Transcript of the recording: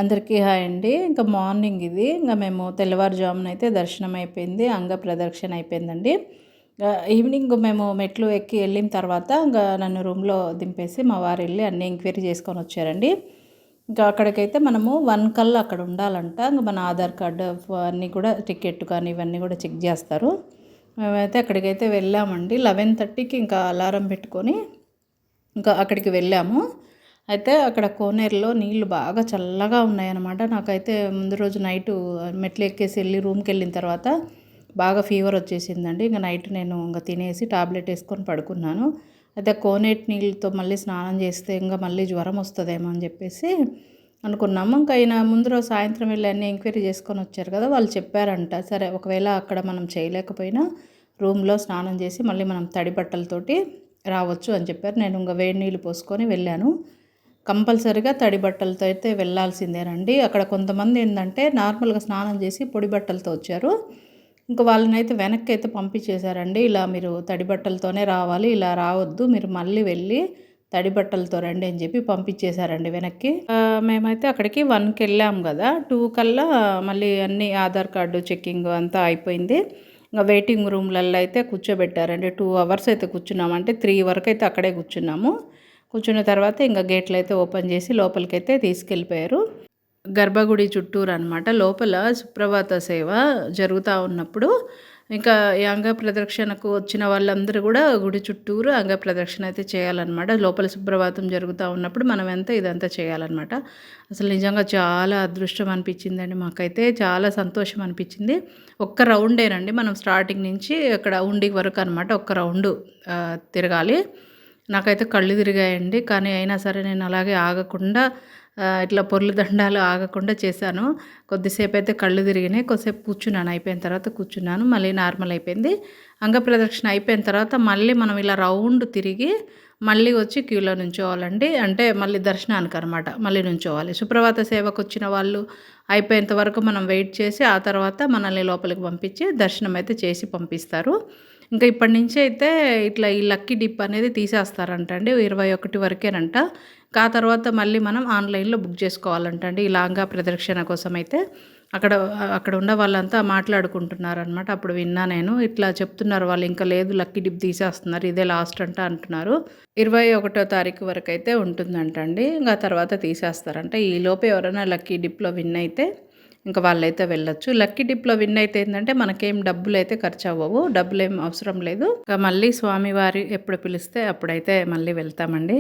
అందరికీ హాయ్ అండి. ఇంకా మార్నింగ్ ఇది. మేము తెల్లవారుజామున అయితే దర్శనం అయిపోయింది. అంగ ప్రదక్షిణ అయిపోయిందండి. ఈవినింగ్ మేము మెట్లు ఎక్కి వెళ్ళిన తర్వాత నన్ను రూమ్‌లో దింపేసి మా వారు వెళ్ళి అన్నీ ఎంక్వైరీ చేసుకొని వచ్చారండి. ఇంకా అక్కడికైతే మనము 1 కల్లా అక్కడ ఉండాలంట. మన ఆధార్ కార్డ్ అన్నీ కూడా టికెట్ కానీ ఇవన్నీ కూడా చెక్ చేస్తారు. మేమైతే అక్కడికైతే వెళ్ళామండి. 11:30కి ఇంకా అలారం పెట్టుకొని ఇంకా అక్కడికి వెళ్ళాము. అయితే అక్కడ కోనేరులో నీళ్ళు బాగా చల్లగా ఉన్నాయన్నమాట. నాకైతే ముందు రోజు నైటు మెట్లు ఎక్కేసి వెళ్ళి రూమ్కి వెళ్ళిన తర్వాత బాగా ఫీవర్ వచ్చేసిందండి. ఇంక నైట్ నేను ఇంకా తినేసి టాబ్లెట్ వేసుకొని పడుకున్నాను. అయితే కోనేటి నీళ్ళతో మళ్ళీ స్నానం చేస్తే ఇంకా మళ్ళీ జ్వరం వస్తుందేమో అని చెప్పేసి అనుకున్నాము. ఇంకా ఆయన ముందు రోజు సాయంత్రం వెళ్ళి అన్నీ ఎంక్వైరీ చేసుకొని వచ్చారు కదా, వాళ్ళు చెప్పారంట, సరే ఒకవేళ అక్కడ మనం చేయలేకపోయినా రూమ్లో స్నానం చేసి మళ్ళీ మనం తడి బట్టలతోటి రావచ్చు అని చెప్పారు. నేను ఇంకా వేడి నీళ్ళు పోసుకొని వెళ్ళాను. కంపల్సరీగా తడి బట్టలతో అయితే వెళ్ళాల్సిందేనండి. అక్కడ కొంతమంది ఏంటంటే నార్మల్గా స్నానం చేసి పొడి బట్టలతో వచ్చారు. ఇంకా వాళ్ళనైతే వెనక్కి అయితే పంపించేశారండి. ఇలా మీరు తడి బట్టలతోనే రావాలి, ఇలా రావద్దు, మీరు మళ్ళీ వెళ్ళి తడి బట్టలతో రండి అని చెప్పి పంపించేశారండి వెనక్కి. మేమైతే అక్కడికి 1కి వెళ్ళాం కదా, 2 కల్లా మళ్ళీ అన్ని ఆధార్ కార్డు చెక్కింగ్ అంతా అయిపోయింది. ఇంకా వెయిటింగ్ రూమ్లలో అయితే కూర్చోబెట్టారండి. 2 అవర్స్ అయితే కూర్చున్నాము. అంటే 3 వరకు అయితే అక్కడే కూర్చున్నాము. కూర్చున్న తర్వాత ఇంకా గేట్లు అయితే ఓపెన్ చేసి లోపలికైతే తీసుకెళ్ళిపోయారు. గర్భగుడి చుట్టూరు అనమాట. లోపల సుప్రభాత సేవ జరుగుతూ ఉన్నప్పుడు ఇంకా ఈ అంగ ప్రదక్షిణకు వచ్చిన వాళ్ళందరూ కూడా గుడి చుట్టూరు అంగ ప్రదక్షిణ అయితే చేయాలన్నమాట. లోపల సుప్రభాతం జరుగుతూ ఉన్నప్పుడు మనం ఇదంతా చేయాలన్నమాట. అసలు నిజంగా చాలా అదృష్టం అనిపించిందండి. మాకైతే చాలా సంతోషం అనిపించింది. ఒక్క రౌండేనండి, మనం స్టార్టింగ్ నుంచి అక్కడ ఉండి వరకు అనమాట. ఒక్క రౌండు తిరగాలి. నాకైతే కళ్ళు తిరిగాయండి. కానీ అయినా సరే నేను అలాగే ఆగకుండా ఇట్లా పొర్లు దండాలు ఆగకుండా చేశాను. కొద్దిసేపు అయితే కళ్ళు తిరిగినాయి. కొద్దిసేపు కూర్చున్నాను. అయిపోయిన తర్వాత కూర్చున్నాను. మళ్ళీ నార్మల్ అయిపోయింది. అంగ ప్రదక్షిణ అయిపోయిన తర్వాత మళ్ళీ మనం ఇలా రౌండ్ తిరిగి మళ్ళీ వచ్చి క్యూలో నుంచోవాలండి. అంటే మళ్ళీ దర్శనానికి అనమాట మళ్ళీ నుంచోవాలి. సుప్రభాత సేవకు వచ్చిన వాళ్ళు అయిపోయేంత వరకు మనం వెయిట్ చేసి ఆ తర్వాత మనల్ని లోపలికి పంపించి దర్శనం అయితే చేసి పంపిస్తారు. ఇంకా ఇప్పటి నుంచి అయితే ఇట్లా ఈ లక్కీ డిప్ అనేది తీసేస్తారంట అండి. 21 వరకేనంట. ఆ తర్వాత మళ్ళీ మనం ఆన్లైన్లో బుక్ చేసుకోవాలంట అండి. ఈ లాంగా ప్రదక్షిణ కోసం అయితే అక్కడ ఉన్న వాళ్ళంతా మాట్లాడుకుంటున్నారనమాట. అప్పుడు విన్నా నేను. ఇట్లా చెప్తున్నారు వాళ్ళు, ఇంకా లేదు లక్కీ డిప్ తీసేస్తున్నారు, ఇదే లాస్ట్ అంటున్నారు. 21వ తారీఖు వరకు అయితే ఉంటుందంట అండి. ఇంకా తర్వాత తీసేస్తారంట. ఈ లోపు ఎవరైనా లక్కీ డిప్లో విన్ అయితే ఇంకా వాళ్ళైతే వెళ్ళొచ్చు. లక్కీ డిప్లో విన్ అయితే ఏంటంటే మనకేం డబ్బులు అయితే ఖర్చు అవ్వవు, డబ్బులు ఏం అవసరం లేదు. ఇంకా మళ్ళీ స్వామివారి ఎప్పుడు పిలిస్తే అప్పుడైతే మళ్ళీ వెళ్తామండి.